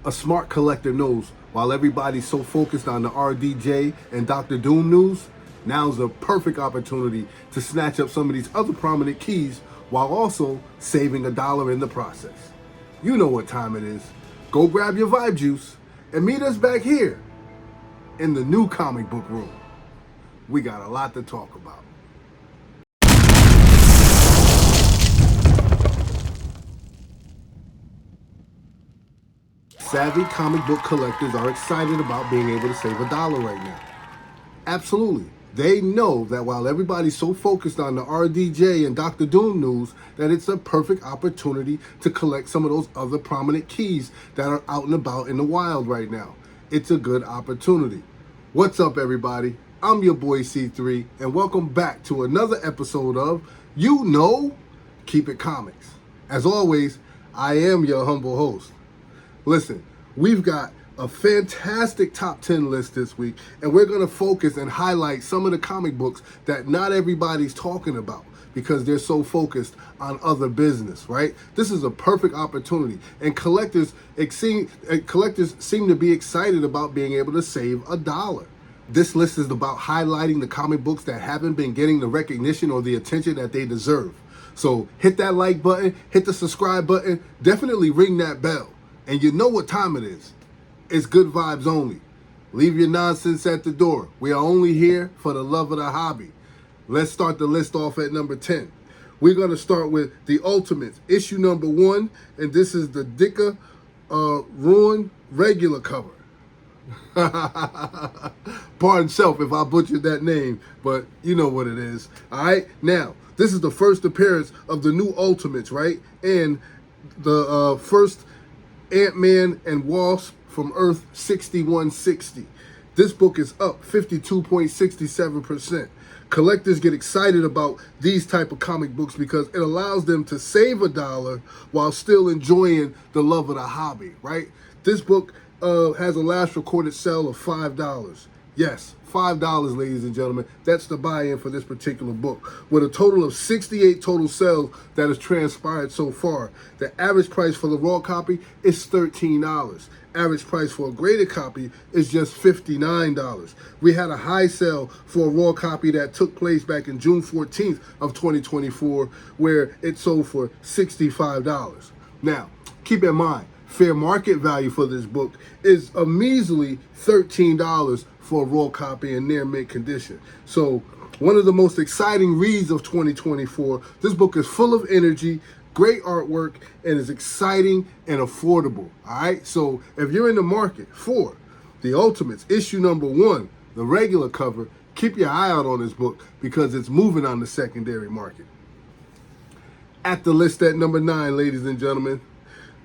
A smart collector knows while everybody's so focused on the RDJ and Dr. Doom news, now's a perfect opportunity to snatch up some of these other prominent keys while also saving $1 in the process. You know what time it is. Go grab your vibe juice and meet us back here in the new comic book room. We got a lot to talk about. Savvy comic book collectors are excited about being able to save $1 right now. Absolutely. They know that while everybody's so focused on the RDJ and Dr. Doom news, that it's a perfect opportunity to collect some of those other prominent keys that are out and about in the wild right now. It's a good opportunity. What's up, everybody? I'm your boy C3, and welcome back to another episode of Keep It Comics. As always, I am your humble host. Listen, we've got a fantastic top 10 list this week, and we're going to focus and highlight some of the comic books that not everybody's talking about because they're so focused on other business, right? This is a perfect opportunity, and collectors seem to be excited about being able to save $1. This list is about highlighting the comic books that haven't been getting the recognition or the attention that they deserve. So hit that like button, hit the subscribe button, definitely ring that bell. And you know what time it is. It's good vibes only. Leave your nonsense at the door. We are only here for the love of the hobby. Let's start the list off at number 10. We're going to start with The Ultimates, issue number 1. And this is the Dicker Ruin regular cover. Pardon self if I butchered that name, but you know what it is. All right, now, this is the first appearance of the new Ultimates, right? And the first Ant-Man and Wasp from Earth 6160. This book is up 52.67%. Collectors get excited about these type of comic books because it allows them to save $1 while still enjoying the love of the hobby, right? This book has a last recorded sale of $5. Yes, $5, ladies and gentlemen. That's the buy-in for this particular book. With a total of 68 total sales that has transpired so far. The average price for the raw copy is $13. Average price for a graded copy is just $59. We had a high sale for a raw copy that took place back in June 14th of 2024, where it sold for $65. Now, keep in mind, fair market value for this book is a measly $13 for a raw copy in near mint condition. So one of the most exciting reads of 2024. This book is full of energy, great artwork, and is exciting and affordable. All right, so if you're in the market for The Ultimates, issue number 1, the regular cover, keep your eye out on this book because it's moving on the secondary market. At the list at number 9, ladies and gentlemen,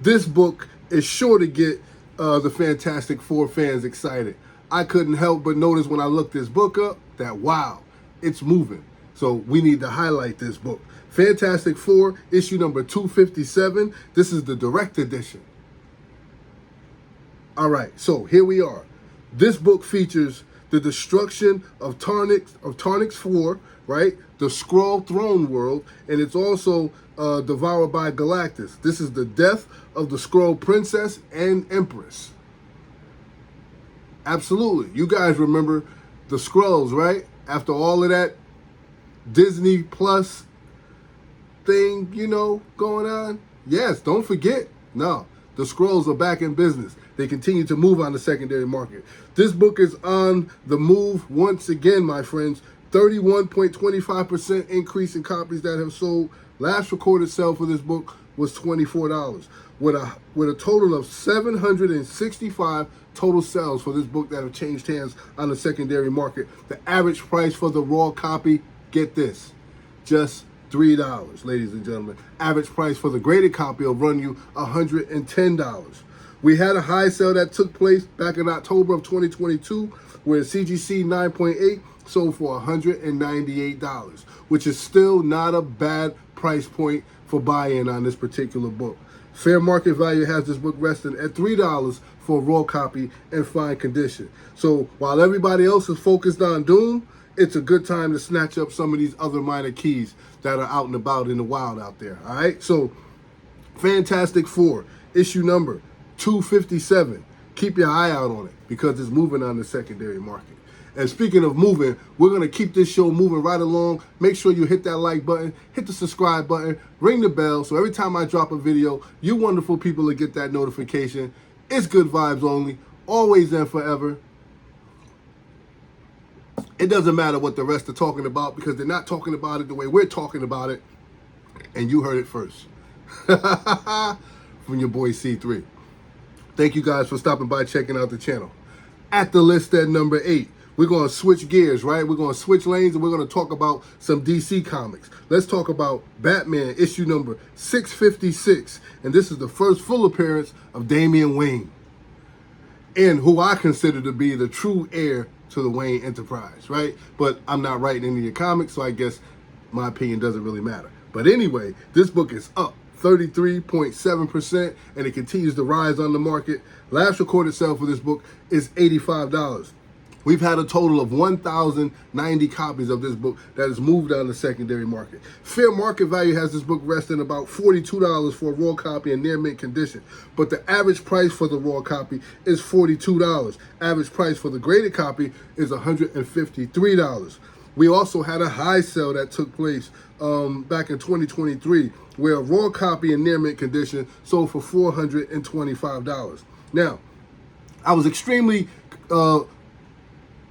this book is sure to get the Fantastic Four fans excited. I couldn't help but notice when I looked this book up that, wow, it's moving. So we need to highlight this book. Fantastic Four, issue number 257. This is the direct edition. All right, so here we are. This book features the destruction of Tarnix 4, right? The Skrull throne world, and it's also devoured by Galactus. This is the death of the Skrull princess and empress. Absolutely. You guys remember the Skrulls, right? After all of that Disney Plus thing, going on. Yes, don't forget. No, the Skrulls are back in business. They continue to move on the secondary market. This book is on the move once again, my friends. 31.25% increase in copies that have sold. Last recorded sale for this book was $24. With a total of 765 total sales for this book that have changed hands on the secondary market. The average price for the raw copy, get this, just $3, ladies and gentlemen. Average price for the graded copy will run you $110. We had a high sale that took place back in October of 2022 where CGC 9.8 sold for $198, which is still not a bad price point for buy-in on this particular book. Fair market value has this book resting at $3 for a raw copy in fine condition. So while everybody else is focused on Doom, it's a good time to snatch up some of these other minor keys that are out and about in the wild out there. All right, so Fantastic Four, issue number $257. Keep your eye out on it because it's moving on the secondary market. And speaking of moving, we're going to keep this show moving right along. Make sure you hit that like button, hit the subscribe button, ring the bell, so every time I drop a video, you wonderful people will get that notification. It's good vibes only, always and forever. It doesn't matter what the rest are talking about because they're not talking about it the way we're talking about it. And you heard it first. From your boy C3. Thank you guys for stopping by, checking out the channel. At the list at number 8, we're going to switch gears, right? We're going to switch lanes and we're going to talk about some DC comics. Let's talk about Batman issue number 656. And this is the first full appearance of Damian Wayne, and who I consider to be the true heir to the Wayne Enterprise, right? But I'm not writing any of your comics, so I guess my opinion doesn't really matter. But anyway, this book is up 33.7%, and it continues to rise on the market. Last recorded sale for this book is $85. We've had a total of 1,090 copies of this book that has moved on the secondary market. Fair market value has this book resting about $42 for a raw copy in near mint condition. But the average price for the raw copy is $42. Average price for the graded copy is $153. We also had a high sale that took place back in 2023 where a raw copy in near mint condition sold for $425. Now, I was extremely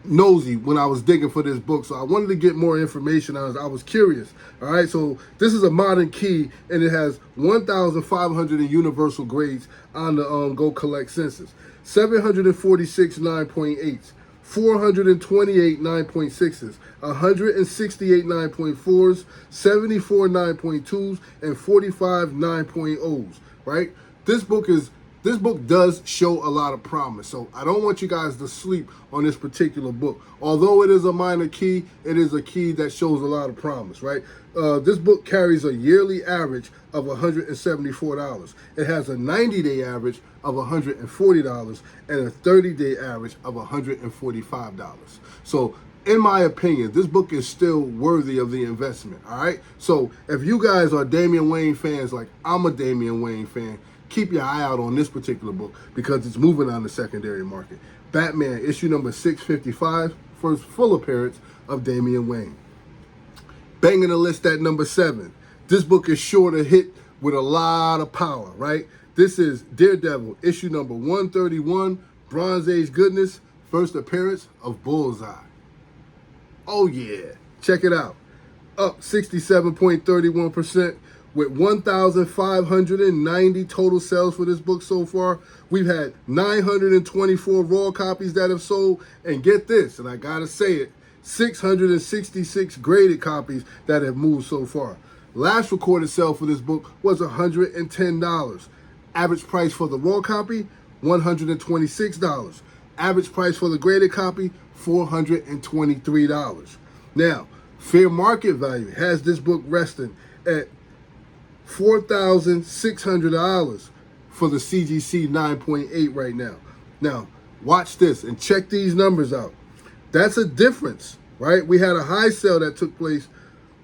nosy when I was digging for this book, so I wanted to get more information. I was curious. All right, so this is a modern key, and it has 1,500 in universal grades on the Go Collect census, 746 9.8s, 428 9.6s, 168 9.4s, 74 9.2s, and 45 9.0s. Right? This book does show a lot of promise, so I don't want you guys to sleep on this particular book. Although it is a minor key, it is a key that shows a lot of promise, right? This book carries a yearly average of $174. It has a 90-day average of $140 and a 30-day average of $145. So, in my opinion, this book is still worthy of the investment, all right? So, if you guys are Damian Wayne fans, like I'm a Damian Wayne fan, keep your eye out on this particular book because it's moving on the secondary market. Batman, issue number 655, first full appearance of Damian Wayne. Banging the list at number 7. This book is sure to hit with a lot of power, right? This is Daredevil, issue number 131, Bronze Age goodness, first appearance of Bullseye. Oh yeah, check it out. Up 67.31%. With 1,590 total sales for this book so far. We've had 924 raw copies that have sold. And get this, and I gotta say it, 666 graded copies that have moved so far. Last recorded sale for this book was $110. Average price for the raw copy, $126. Average price for the graded copy, $423. Now, fair market value has this book resting at $4,600 for the CGC 9.8 right now. Now, watch this and check these numbers out. That's a difference, right? We had a high sale that took place.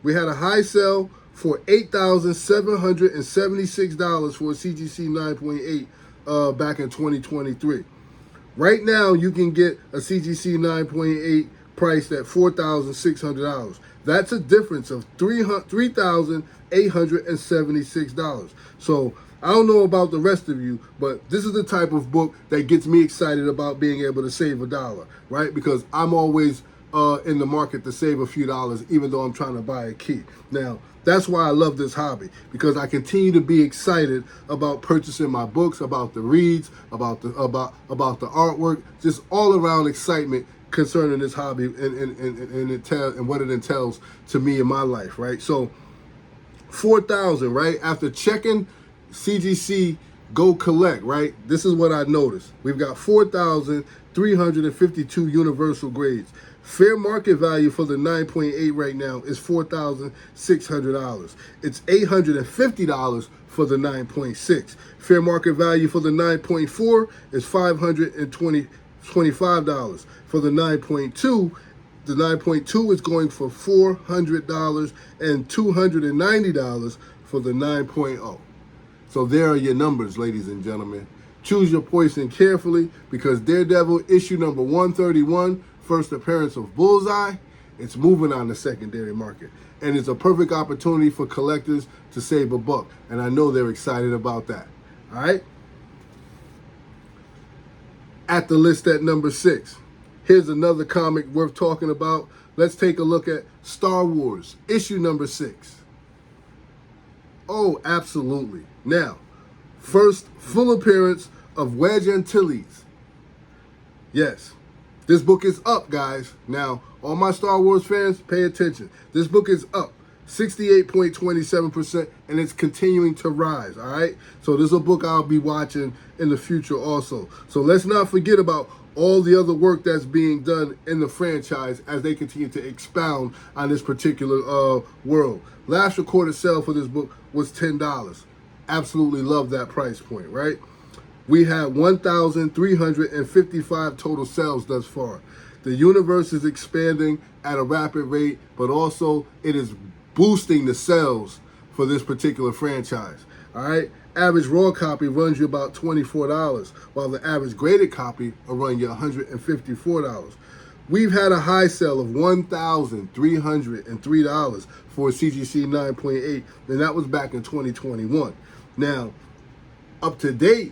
We had a high sale for $8,776 for a CGC 9.8 back in 2023. Right now, you can get a CGC 9.8 priced at $4,600. That's a difference of $3,876. So I don't know about the rest of you, but this is the type of book that gets me excited about being able to save $1, right? Because I'm always in the market to save a few dollars, even though I'm trying to buy a key. Now, that's why I love this hobby, because I continue to be excited about purchasing my books, about the reads, about the artwork, just all around excitement concerning this hobby and what it entails to me in my life, right? So 4,000, right? After checking CGC Go Collect, right? This is what I noticed. We've got 4,352 universal grades. Fair market value for the 9.8 right now is $4,600. It's $850 for the 9.6. Fair market value for the 9.4 is $525. For the 9.2, the 9.2 is going for $400 and $290 for the 9.0. So there are your numbers, ladies and gentlemen. Choose your poison carefully, because Daredevil issue number 131, first appearance of Bullseye, it's moving on the secondary market. And it's a perfect opportunity for collectors to save a buck. And I know they're excited about that. All right? At the list at number 6, here's another comic worth talking about. Let's take a look at Star Wars, issue number 6. Oh, absolutely. Now, first full appearance of Wedge Antilles. Yes, this book is up, guys. Now, all my Star Wars fans, pay attention. This book is up 68.27%, and it's continuing to rise, all right? So this is a book I'll be watching in the future also. So let's not forget about all the other work that's being done in the franchise as they continue to expound on this particular world. Last recorded sale for this book was $10. Absolutely love that price point, right? We had 1,355 total sales thus far. The universe is expanding at a rapid rate, but also it is boosting the sales for this particular franchise. All right, average raw copy runs you about $24, while the average graded copy will run you $154. We've had a high sale of $1,303 for CGC 9.8, and that was back in 2021. Now, up to date,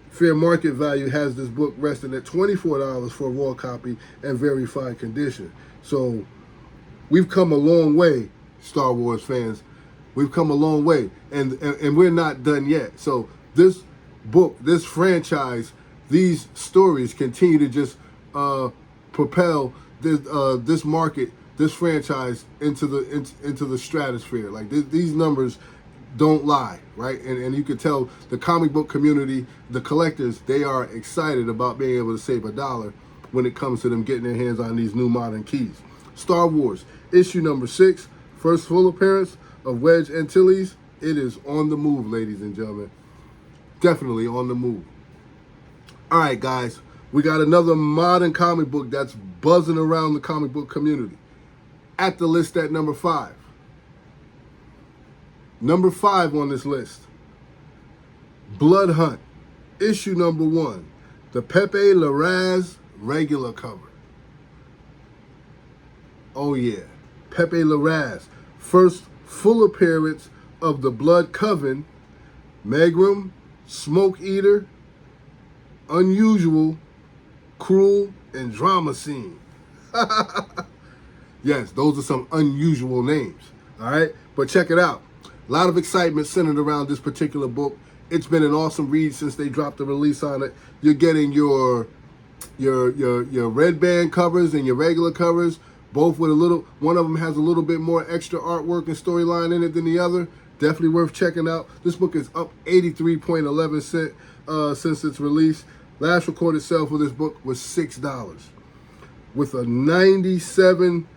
fair market value has this book resting at $24 for a raw copy and verified condition. So we've come a long way, Star Wars fans. We've come a long way, and we're not done yet. So this book, this franchise, these stories continue to just propel this market, this franchise into the stratosphere. Like these numbers don't lie, right? And you can tell the comic book community, the collectors, they are excited about being able to save $1 when it comes to them getting their hands on these new modern keys. Star Wars, issue number 6, first full appearance of Wedge Antilles. It is on the move, ladies and gentlemen. Definitely on the move. All right, guys, we got another modern comic book that's buzzing around the comic book community. At the list at number 5. Number 5 on this list, Blood Hunt, issue number 1, the Pepe Larraz regular cover. Oh yeah, Pepe Larraz, first full appearance of the Blood Coven, Megrim, Smoke Eater, Unusual, Cruel, and Drama Scene. Yes, those are some unusual names, all right? But check it out. A lot of excitement centered around this particular book. It's been an awesome read since they dropped the release on it. You're getting your red band covers and your regular covers, both with one of them has a little bit more extra artwork and storyline in it than the other. Definitely worth checking out. This book is up 83.11% since its release. Last recorded sale for this book was $6, with a 97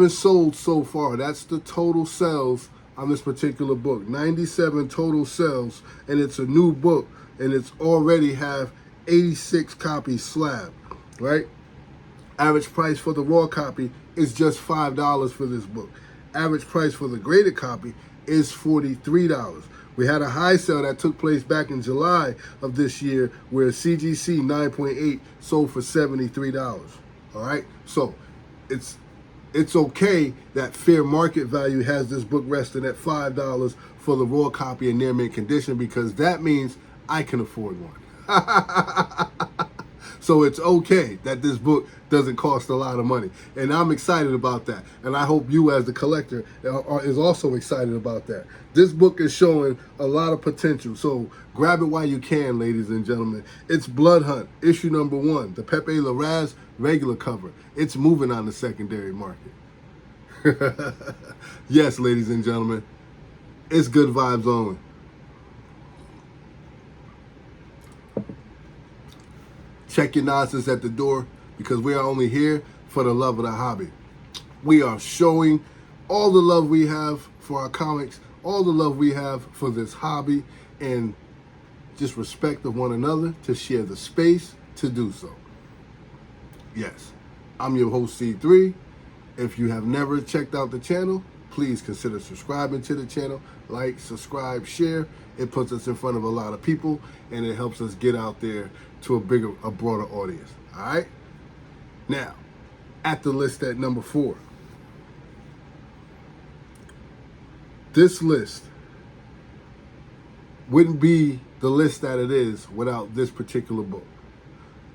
sold so far. That's the total sales on this particular book. 97 total sales, and it's a new book, and it's already have 86 copies slab, right? Average price for the raw copy is just $5 for this book. Average price for the graded copy is $43. We had a high sale that took place back in July of this year where CGC 9.8 sold for $73. All right, so it's okay that fair market value has this book resting at $5 for the raw copy in near mint condition, because that means I can afford one. So it's okay that this book doesn't cost a lot of money. And I'm excited about that. And I hope you as the collector is also excited about that. This book is showing a lot of potential. So grab it while you can, ladies and gentlemen. It's Blood Hunt, issue number 1, the Pepe Larraz regular cover. It's moving on the secondary market. Yes, ladies and gentlemen, it's good vibes only. Check your nonsense at the door, because we are only here for the love of the hobby. We are showing all the love we have for our comics, all the love we have for this hobby, and just respect of one another to share the space to do so. Yes, I'm your host C3. If you have never checked out the channel, please consider subscribing to the channel. Like, subscribe, share. It puts us in front of a lot of people, and it helps us get out there to a broader audience. All right? Now, at the list at number 4. This list wouldn't be the list that it is without this particular book.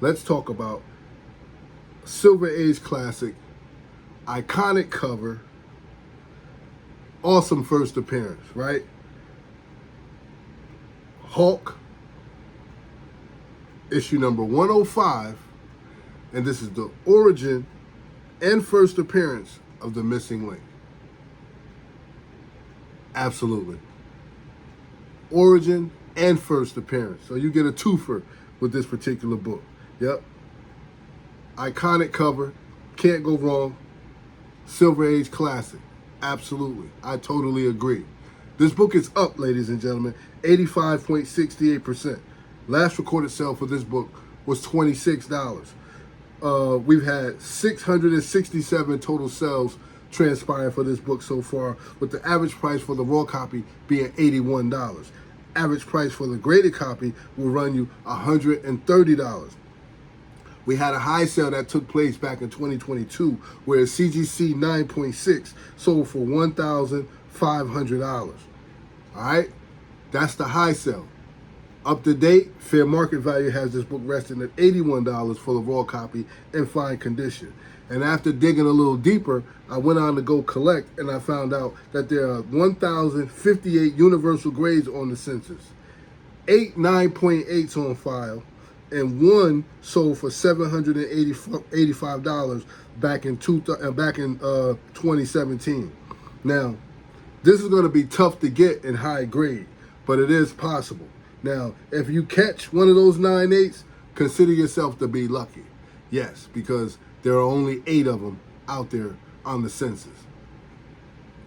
Let's talk about Silver Age classic, iconic cover, awesome first appearance, right? Hulk, issue number 105, and this is the origin and first appearance of the Missing Link. Absolutely. Origin and first appearance. So you get a twofer with this particular book. Yep. Iconic cover. Can't go wrong. Silver Age classic. Absolutely. I totally agree. This book is up, ladies and gentlemen, 85.68%. Last recorded sale for this book was $26. We've had 667 total sales transpired for this book so far, with the average price for the raw copy being $81. Average price for the graded copy will run you $130. We had a high sale that took place back in 2022 where CGC 9.6 sold for $1,500. All right? That's the high sale. Up to date, fair market value has this book resting at $81 for the raw copy in fine condition. And after digging a little deeper, I went on to go collect, and I found out that there are 1,058 universal grades on the census, 8 9.8s on file, and one sold for $785 back in 2017. Now, this is going to be tough to get in high grade, but it is possible. Now, if you catch one of those 9.8s, consider yourself to be lucky. Yes, because there are only 8 of them out there on the census.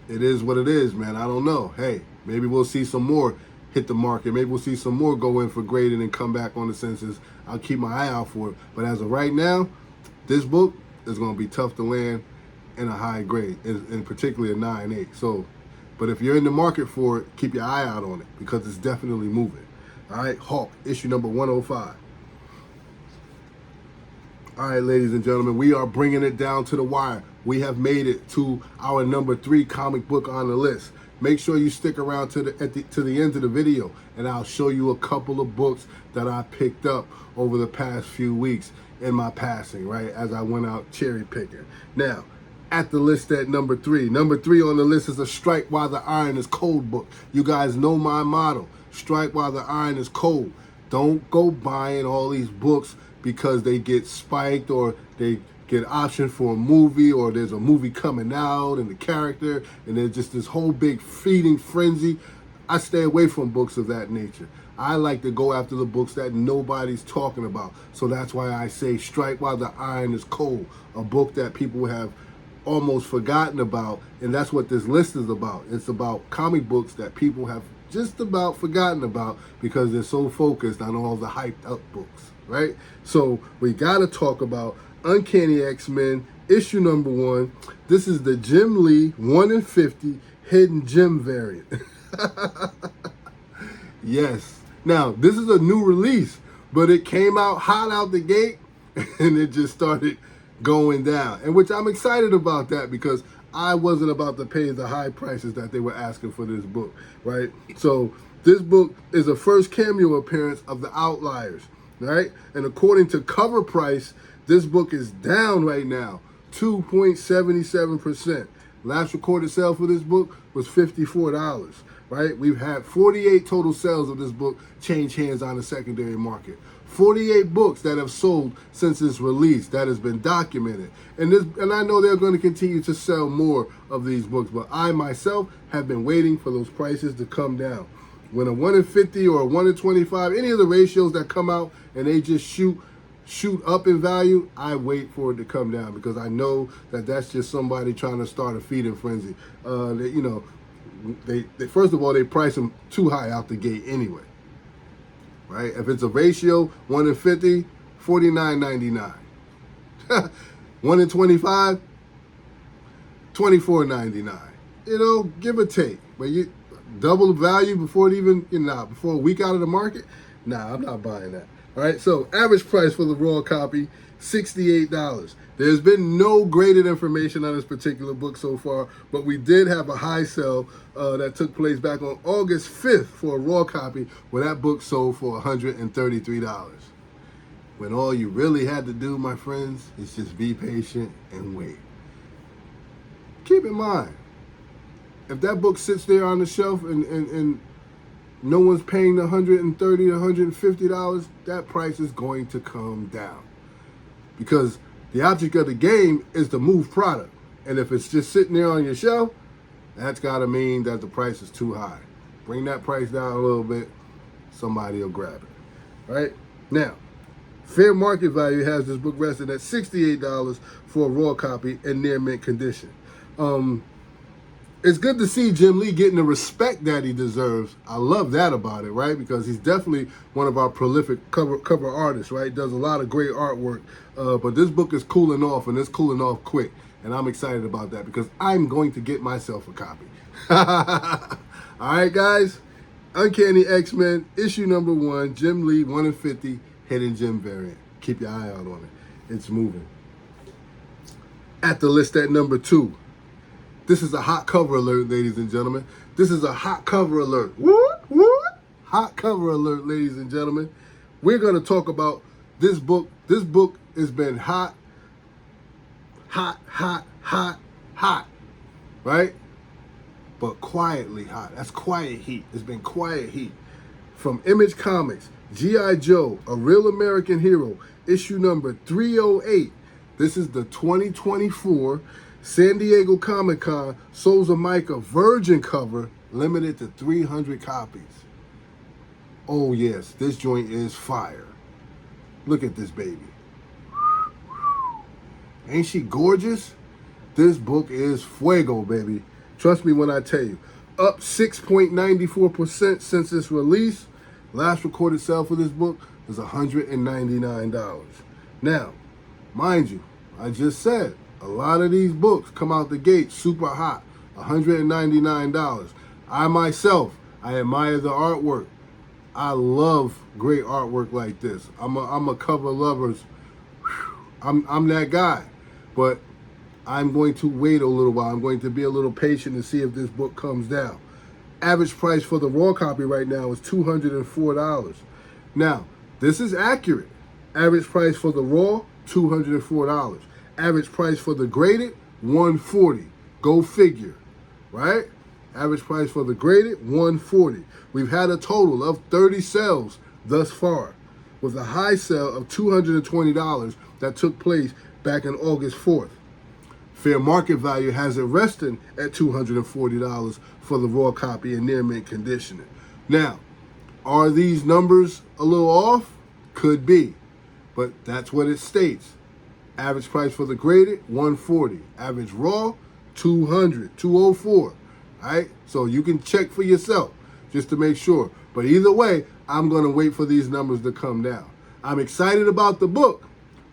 It is what it is, man. I don't know. Hey, maybe we'll see some more hit the market. Maybe we'll see some more go in for grading and come back on the census. I'll keep my eye out for it. But as of right now, this book is going to be tough to land in a high grade, and particularly a 9.8. So, but if you're in the market for it, keep your eye out on it because it's definitely moving. All right, Hulk, issue number 105. All right, ladies and gentlemen, we are bringing it down to the wire. We have made it to our number 3 comic book on the list. Make sure you stick around to the end of the video, and I'll show you a couple of books that I picked up over the past few weeks in my passing, right, as I went out cherry picking. Now, at the list at number 3. Number 3 on the list is a Strike While the Iron is Cold book. You guys know my motto, strike while the iron is cold. Don't go buying all these books because they get spiked or they get optioned for a movie or there's a movie coming out and the character and there's just this whole big feeding frenzy. I stay away from books of that nature. I like to go after the books that nobody's talking about. So that's why I say strike while the iron is cold, a book that people have almost forgotten about, and that's what this list is about. It's about comic books that people have just about forgotten about because they're so focused on all the hyped up books, right? So we got to talk about Uncanny XMen, issue number 1. This is the Jim Lee 1 in 50 Hidden Gem variant. Yes. Now, this is a new release, but it came out hot out the gate and it just started going down. And which I'm excited about that because I wasn't about to pay the high prices that they were asking for this book, right? So this book is a first cameo appearance of the Outliers, right? And according to Cover Price, this book is down right now, 2.77%. Last recorded sale for this book was $54, right? We've had 48 total sales of this book change hands on the secondary market. 48 books that have sold since its release. That has been documented. And I know they're going to continue to sell more of these books, but I myself have been waiting for those prices to come down. When a 1 in 50 or a 1 in 25, any of the ratios that come out and they just shoot up in value, I wait for it to come down because I know that that's just somebody trying to start a feeding frenzy. They first of all, they price them too high out the gate anyway. Right? If it's a ratio, 1 in 50, $49.99. 1 in 25, $24.99. give or take. But you double the value before it even, before a week out of the market. Nah, I'm not buying that. All right, so average price for the raw copy, $68. There's been no graded information on this particular book so far, but we did have a high sell that took place back on August 5th for a raw copy, where that book sold for $133. When all you really had to do, my friends, is just be patient and wait. Keep in mind, if that book sits there on the shelf and no one's paying the $130 to $150, that price is going to come down. Because the object of the game is to move product. And if it's just sitting there on your shelf, that's got to mean that the price is too high. Bring that price down a little bit, somebody will grab it. Right? Now, fair market value has this book resting at $68 for a raw copy in near mint condition. It's good to see Jim Lee getting the respect that he deserves. I love that about it, right? Because he's definitely one of our prolific cover artists, right? Does a lot of great artwork. But this book is cooling off, and it's cooling off quick. And I'm excited about that because I'm going to get myself a copy. All right, guys. Uncanny X-Men, issue number 1, Jim Lee, 1 in 50, Hidden Gem variant. Keep your eye out on it. It's moving. At the list at number 2. This is a hot cover alert, ladies and gentlemen. This is a hot cover alert. What? Hot cover alert, ladies and gentlemen. We're going to talk about this book. This book has been hot, right? But quietly hot. That's quiet heat. It's been quiet heat. From Image Comics, G.I. Joe, A Real American Hero, issue number 308. This is the 2024 San Diego Comic-Con Souls of Micah Virgin cover, limited to 300 copies. Oh yes, this joint is fire. Look at this baby. Ain't she gorgeous? This book is fuego, baby. Trust me when I tell you. Up 6.94% since its release. Last recorded sale for this book was $199. Now, mind you, I just said, a lot of these books come out the gate super hot, $199. I myself, I admire the artwork. I love great artwork like this. I'm a cover lover's. I'm that guy. But I'm going to wait a little while. I'm going to be a little patient and see if this book comes down. Average price for the raw copy right now is $204. Now, this is accurate. Average price for the raw, $204. Average price for the graded, $140. Go figure, right? Average price for the graded, $140. We've had a total of 30 sales thus far, with a high sale of $220 that took place back on August 4th. Fair market value has it resting at $240 for the raw copy in near mint condition. Now, are these numbers a little off? Could be, but that's what it states. Average price for the graded, $140. Average raw, $204. All right? So you can check for yourself just to make sure. But either way, I'm going to wait for these numbers to come down. I'm excited about the book,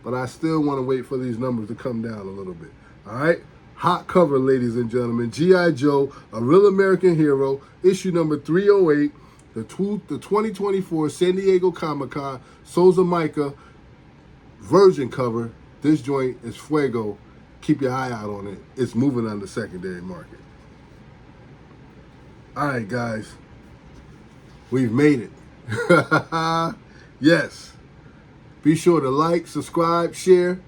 but I still want to wait for these numbers to come down a little bit. All right? Hot cover, ladies and gentlemen. G.I. Joe, A Real American Hero, issue number 308, the 2024 San Diego Comic-Con Souls of Micah Virgin cover. This joint is fuego. Keep your eye out on it. It's moving on the secondary market. All right, guys. We've made it. Yes. Be sure to like, subscribe, share.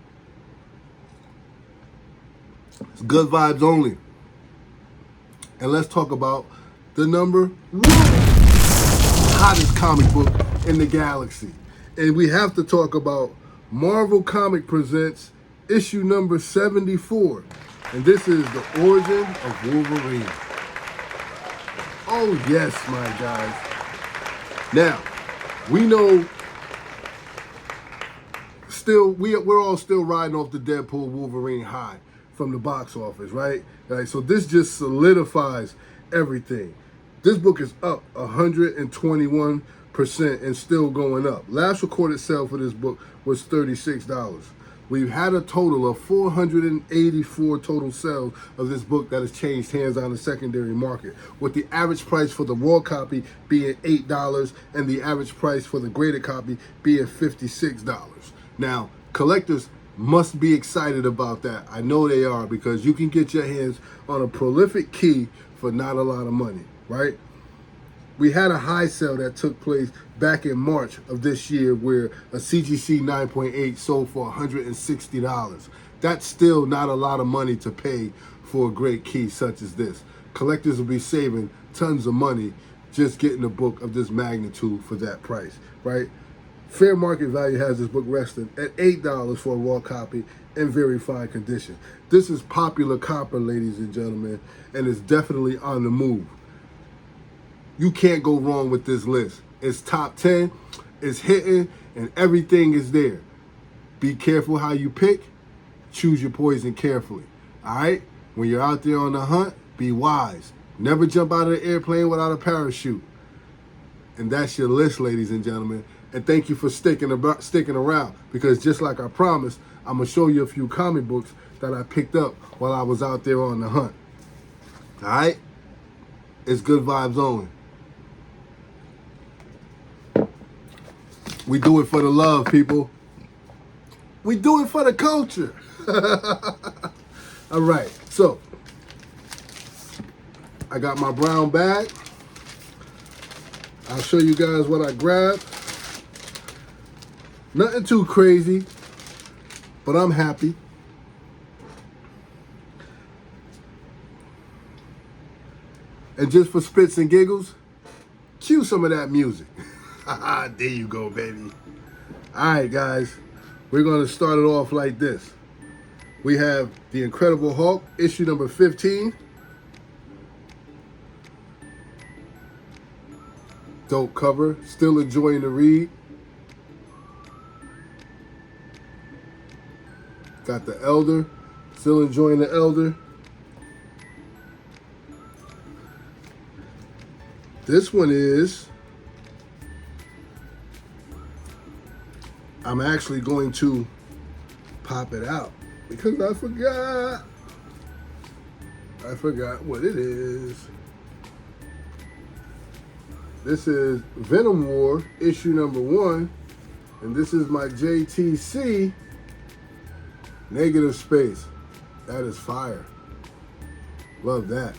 It's good vibes only. And let's talk about the number 1 hottest comic book in the galaxy. And we have to talk about Marvel Comic presents issue number 74. And this is the origin of Wolverine. Oh yes, my guys. Now, we know we're all still riding off the Deadpool Wolverine high from the box office, right? So this just solidifies everything. This book is up 121% and still going up. Last recorded sale for this book was $36. We've had a total of 484 total sales of this book that has changed hands on the secondary market, with the average price for the raw copy being $8 and the average price for the graded copy being $56. Now, collectors must be excited about that. I know they are, because you can get your hands on a prolific key for not a lot of money, right? We had a high sale that took place back in March of this year where a CGC 9.8 sold for $160. That's still not a lot of money to pay for a great key such as this. Collectors will be saving tons of money just getting a book of this magnitude for that price, right? Fair market value has this book resting at $8 for a raw copy in very fine condition. This is popular copper, ladies and gentlemen, and it's definitely on the move. You can't go wrong with this list. It's top 10, it's hitting, and everything is there. Be careful how you pick. Choose your poison carefully. All right? When you're out there on the hunt, be wise. Never jump out of the airplane without a parachute. And that's your list, ladies and gentlemen. And thank you for sticking around, because just like I promised, I'm going to show you a few comic books that I picked up while I was out there on the hunt. All right? It's good vibes only. We do it for the love, people. We do it for the culture. All right, so I got my brown bag. I'll show you guys what I grabbed. Nothing too crazy, but I'm happy. And just for spits and giggles, cue some of that music. There you go, baby. All right, guys. We're going to start it off like this. We have The Incredible Hulk, issue number 15. Dope cover. Still enjoying the read. Got the Elder. Still enjoying the Elder. This one is... I'm actually going to pop it out because I forgot what it is. This is Venom War, issue number 1, and this is my JTC Negative Space. That is fire. Love that.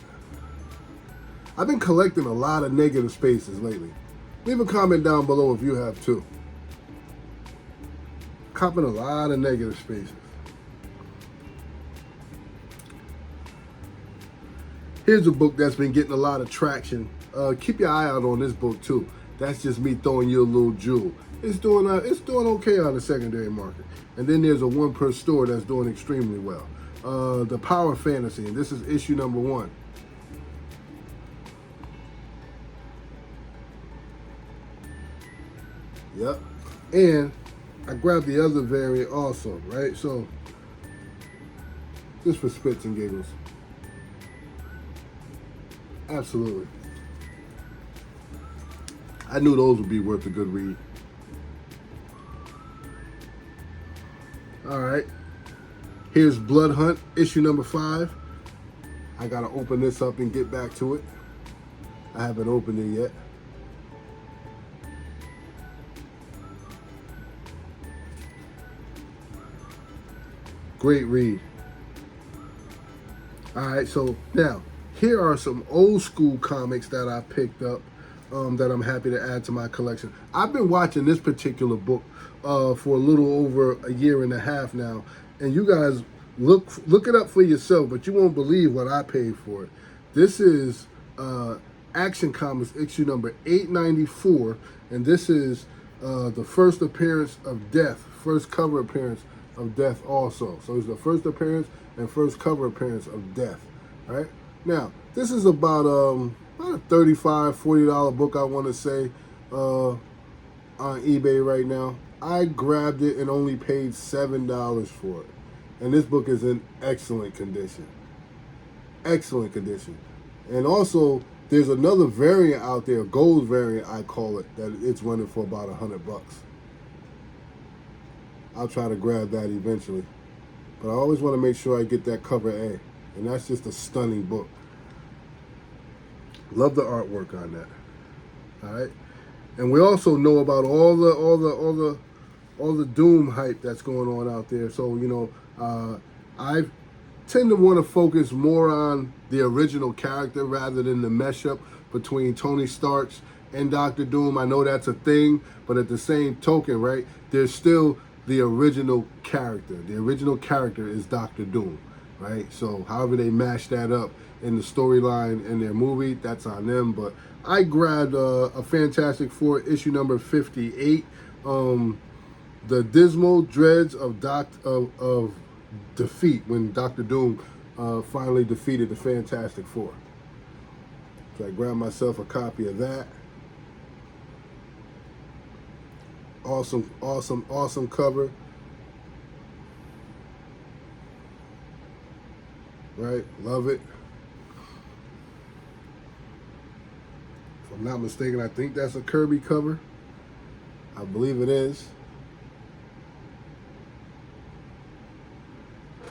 I've been collecting a lot of negative spaces lately. Leave a comment down below if you have too. Copping a lot of negative spaces. Here's a book that's been getting a lot of traction. Keep your eye out on this book too. That's just me throwing you a little jewel. It's doing okay on the secondary market. And then there's a one per store that's doing extremely well. The Power Fantasy, and this is issue number 1. Yep. And I grabbed the other variant also, right? So, just for spits and giggles. Absolutely. I knew those would be worth a good read. All right. Here's Blood Hunt, issue number 5. I gotta open this up and get back to it. I haven't opened it yet. Great read. All right, so now here are some old school comics that I picked up that I'm happy to add to my collection. I've been watching this particular book for a little over a year and a half now, and you guys look it up for yourself, but you won't believe what I paid for it. This is Action Comics issue number 894, and this is the first appearance of Death, first cover appearance of Death also. So it's the first appearance and first cover appearance of Death. All right. Now, this is about a $35, $40 book, I want to say, on eBay right now. I grabbed it and only paid $7 for it. And this book is in excellent condition. Excellent condition. And also, there's another variant out there, a gold variant, I call it, that it's running for about $100. I'll try to grab that eventually. But I always want to make sure I get that cover A. And that's just a stunning book. Love the artwork on that. All right. And we also know about all the Doom hype that's going on out there. So, you know, I tend to want to focus more on the original character rather than the mesh up between Tony Stark's and Doctor Doom. I know that's a thing, but at the same token, right, there's still the original character. The original character is Doctor Doom, right? So however they mash that up in the storyline in their movie, that's on them. But I grabbed a Fantastic Four issue number 58, the dismal dreads of defeat, when Doctor Doom finally defeated the Fantastic Four. So I grabbed myself a copy of that. Awesome, awesome, awesome cover. Right, love it. If I'm not mistaken, I think that's a Kirby cover. I believe it is.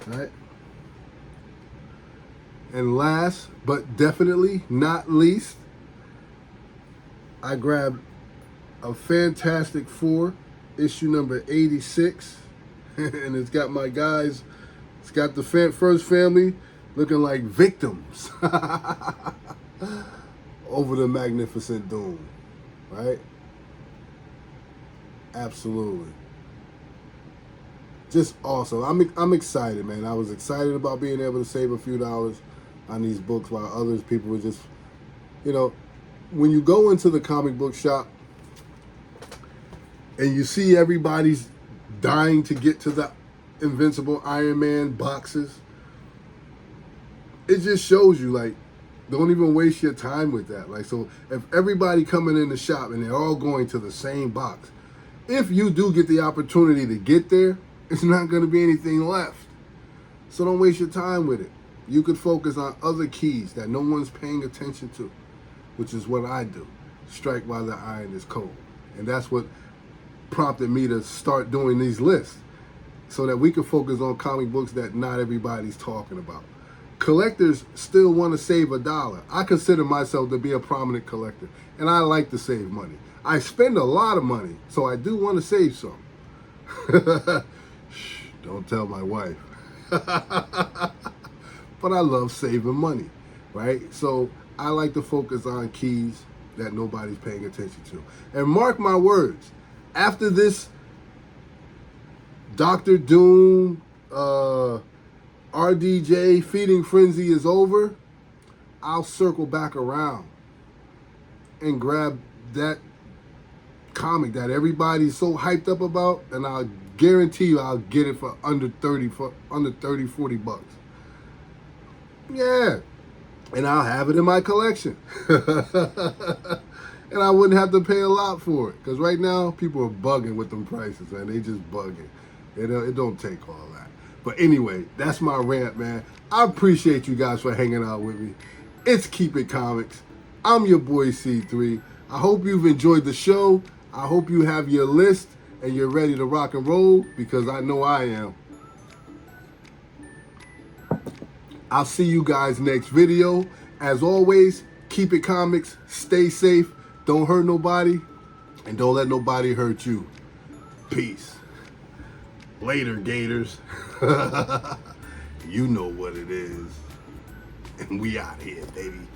Right. And last, but definitely not least, I grabbed a Fantastic Four, issue number 86. And it's got my guys, it's got the first family looking like victims over the Magnificent Doom, right? Absolutely. Just awesome. I'm excited, man. I was excited about being able to save a few dollars on these books while others people were just, you know, when you go into the comic book shop and you see everybody's dying to get to the Invincible Iron Man boxes, it just shows you, like, don't even waste your time with that. Like, so if everybody coming in the shop and they're all going to the same box, if you do get the opportunity to get there, it's not going to be anything left. So don't waste your time with it. You could focus on other keys that no one's paying attention to, which is what I do. Strike while the iron is cold. And that's what prompted me to start doing these lists, so that we can focus on comic books that not everybody's talking about. Collectors still want to save $1. I consider myself to be a prominent collector, and I like to save money. I spend a lot of money, so I do want to save some. Shh, don't tell my wife. But I love saving money, right? So I like to focus on keys that nobody's paying attention to. And mark my words, after this Doctor Doom, RDJ feeding frenzy is over, I'll circle back around and grab that comic that everybody's so hyped up about, and I'll guarantee you I'll get it for under 40 bucks. Yeah. And I'll have it in my collection. And I wouldn't have to pay a lot for it. Because right now, people are bugging with them prices, man. They just bugging. It don't take all that. But anyway, that's my rant, man. I appreciate you guys for hanging out with me. It's Keep It Comics. I'm your boy C3. I hope you've enjoyed the show. I hope you have your list and you're ready to rock and roll, because I know I am. I'll see you guys next video. As always, keep it comics, stay safe, don't hurt nobody, and don't let nobody hurt you. Peace. Later, Gators. You know what it is. And we out here, baby.